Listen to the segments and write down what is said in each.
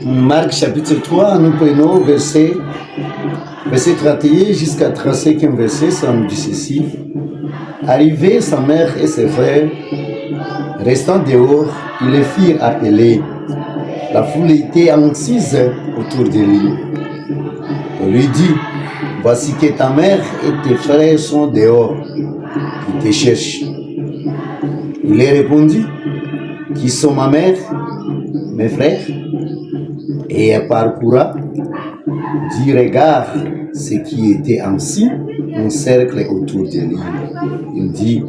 Marc chapitre 3, nous prenons verset 31 jusqu'à 35e verset, ça nous dit ceci. Arrivés, sa mère et ses frères, restant dehors, ils les firent appeler. La foule était assise autour de lui. On lui dit, voici que ta mère et tes frères sont dehors, ils te cherchent. Il leur répondit, qui sont ma mère, mes frères? Et elle parcoura, dit, regarde ce qui était ainsi, un cercle autour de lui. Il dit,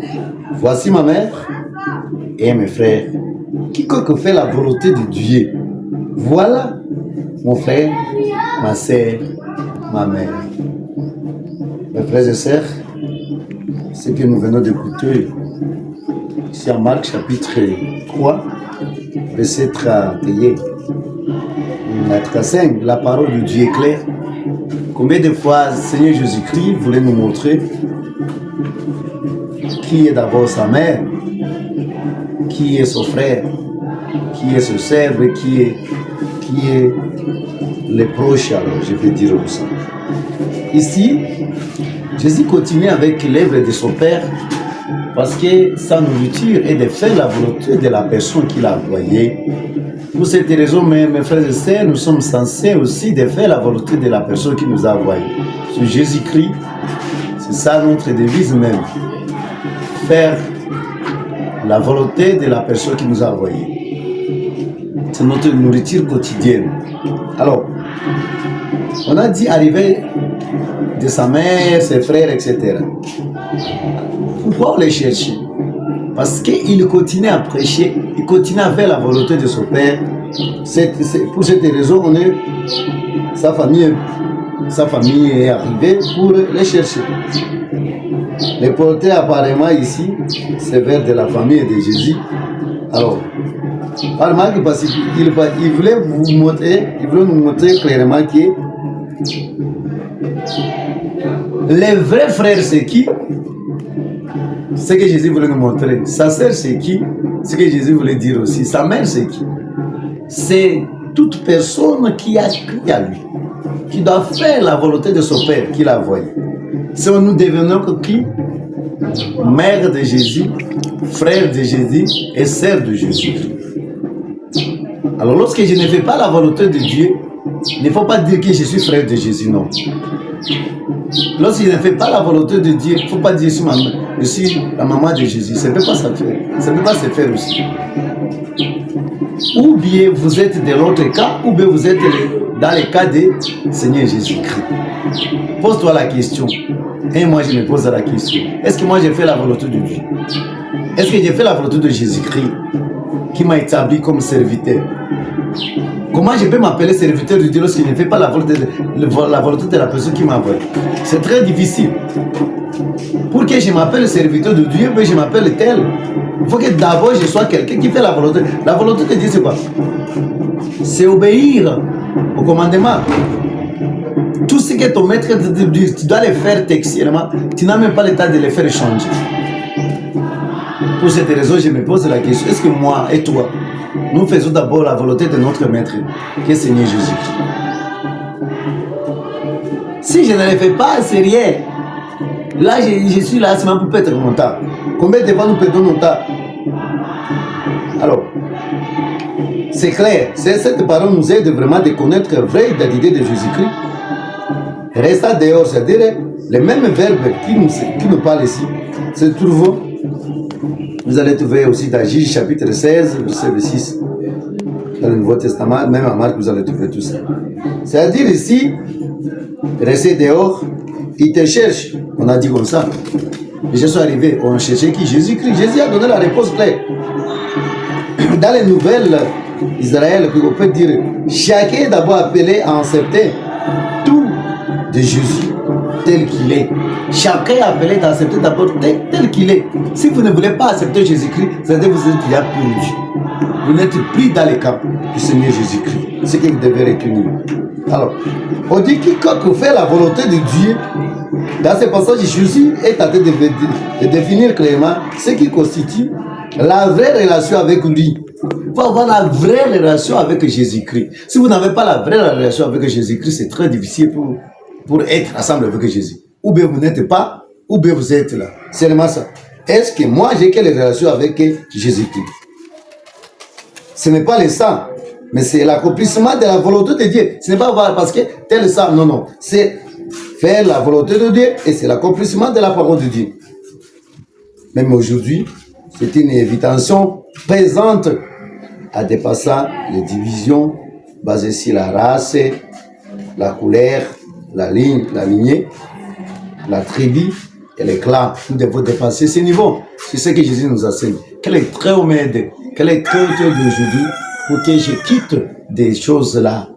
voici ma mère et mes frères. Quiconque fait la volonté de Dieu, voilà mon frère, ma sœur, ma mère. Mes frères et sœurs, ce que nous venons d'écouter, ici en Marc chapitre 3, verset 31 à 35, la parole de Dieu est claire. Combien de fois le Seigneur Jésus-Christ voulait nous montrer qui est d'abord sa mère, qui est son frère, qui est son serve, qui est les proches, alors je vais dire comme ça. Ici, Jésus continue avec l'œuvre de son Père parce que sa nourriture est de faire la volonté de la personne qui l'a envoyé. Pour cette raison, mes frères et sœurs, nous sommes censés aussi de faire la volonté de la personne qui nous a envoyé. Sur Jésus-Christ, c'est ça notre devise même. Faire la volonté de la personne qui nous a envoyé. C'est notre nourriture quotidienne. Alors, on a dit arriver de sa mère, ses frères, etc. Pourquoi on les cherchait? Parce qu'il continue à prêcher, il continue à faire la volonté de son Père. Pour cette raison, sa famille est arrivée pour les chercher. Les porter apparemment ici, c'est vers de la famille de Jésus. Alors, remarquez parce qu'il voulait nous montrer clairement que les vrais frères, c'est qui? Ce que Jésus voulait nous montrer. Sa sœur, c'est qui? Ce que Jésus voulait dire aussi. Sa mère, c'est qui? C'est toute personne qui a cru à lui, qui doit faire la volonté de son Père qui l'a envoyé. Si nous devenons qui? Mère de Jésus, frère de Jésus et sœur de Jésus. Alors lorsque je ne fais pas la volonté de Dieu, il ne faut pas dire que je suis frère de Jésus, non. Lorsque je ne fais pas la volonté de Dieu, il ne faut pas dire que je suis la maman de Jésus. Ça ne peut pas se faire. Ça ne peut pas se faire aussi. Ou bien vous êtes de l'autre cas, ou bien vous êtes dans le cas de Seigneur Jésus-Christ. Pose-toi la question. Et moi je me pose la question. Est-ce que moi j'ai fait la volonté de Dieu? Est-ce que j'ai fait la volonté de Jésus-Christ qui m'a établi comme serviteur? Comment je peux m'appeler serviteur de Dieu lorsque je ne fais pas la volonté de la personne qui m'a envoyé? C'est très difficile. Pour que je m'appelle serviteur de Dieu, je m'appelle tel. Il faut que d'abord je sois quelqu'un qui fait la volonté. La volonté de Dieu, c'est quoi? C'est obéir au commandement. Tout ce que ton maître te dit, tu dois le faire textuellement. Tu n'as même pas le temps de le faire changer. Pour cette raison, je me pose la question, est-ce que moi et toi, nous faisons d'abord la volonté de notre maître, qui est Seigneur Jésus-Christ? Si je ne le fais pas, c'est rien. Là, je suis là seulement pour perdre mon temps. Combien de fois nous perdons mon temps? Alors, c'est clair. Cette parole nous aide vraiment de connaître la vraie identité de Jésus-Christ. Resta dehors, c'est-à-dire les mêmes verbes qui nous parlent ici. Se trouvent, vous allez trouver aussi dans Juge chapitre 16, verset 6. Dans le Nouveau Testament, même en Marc, vous allez trouver tout ça. C'est-à-dire ici, rester dehors, ils te cherchent. On a dit comme ça. Et je suis arrivé, on cherchait qui? Jésus-Christ. Jésus a donné la réponse claire. Dans les nouvelles Israël, on peut dire, chacun est d'abord appelé à accepter tout de Jésus tel qu'il est. Chacun est appelé à accepter d'abord tel qu'il est. Si vous ne voulez pas accepter Jésus-Christ, c'est-à-dire que vous êtes déjà perdu. Vous n'êtes plus dans les camps du Seigneur Jésus-Christ. C'est ce que vous devez retenir. Alors, on dit quiconque fait la volonté de Dieu, dans ce passage, Jésus est en train de définir clairement ce qui constitue la vraie relation avec lui. Il faut avoir la vraie relation avec Jésus-Christ. Si vous n'avez pas la vraie relation avec Jésus-Christ, c'est très difficile pour être ensemble avec Jésus. Ou bien vous n'êtes pas, ou bien vous êtes là. C'est seulement ça. Est-ce que moi j'ai quelle relation avec Jésus-Christ? Ce n'est pas le sang, mais c'est l'accomplissement de la volonté de Dieu. Ce n'est pas parce que tel sang, non, non. C'est faire la volonté de Dieu et c'est l'accomplissement de la parole de Dieu. Même aujourd'hui, c'est une invitation présente à dépasser les divisions basées sur la race, la couleur, la lignée, la tribu et les clans. Nous devons dépasser ces niveaux. C'est ce que Jésus nous enseigne. Quel est très humide, quel est très utile d'aujourd'hui pour que je quitte des choses là,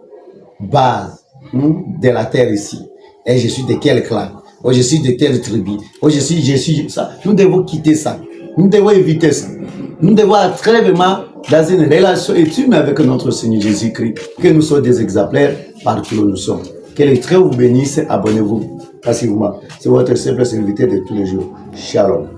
base de la terre ici. Et je suis de quel clan? Oh, je suis de telle tribu. Oh, je suis ça. Nous devons quitter ça. Nous devons éviter ça. Nous devons être très vraiment dans une relation intime avec notre Seigneur Jésus-Christ. Que nous soyons des exemplaires partout où nous sommes. Que les traits vous bénissent. Abonnez-vous. Passez-vous. C'est votre simple serviteur de tous les jours. Shalom.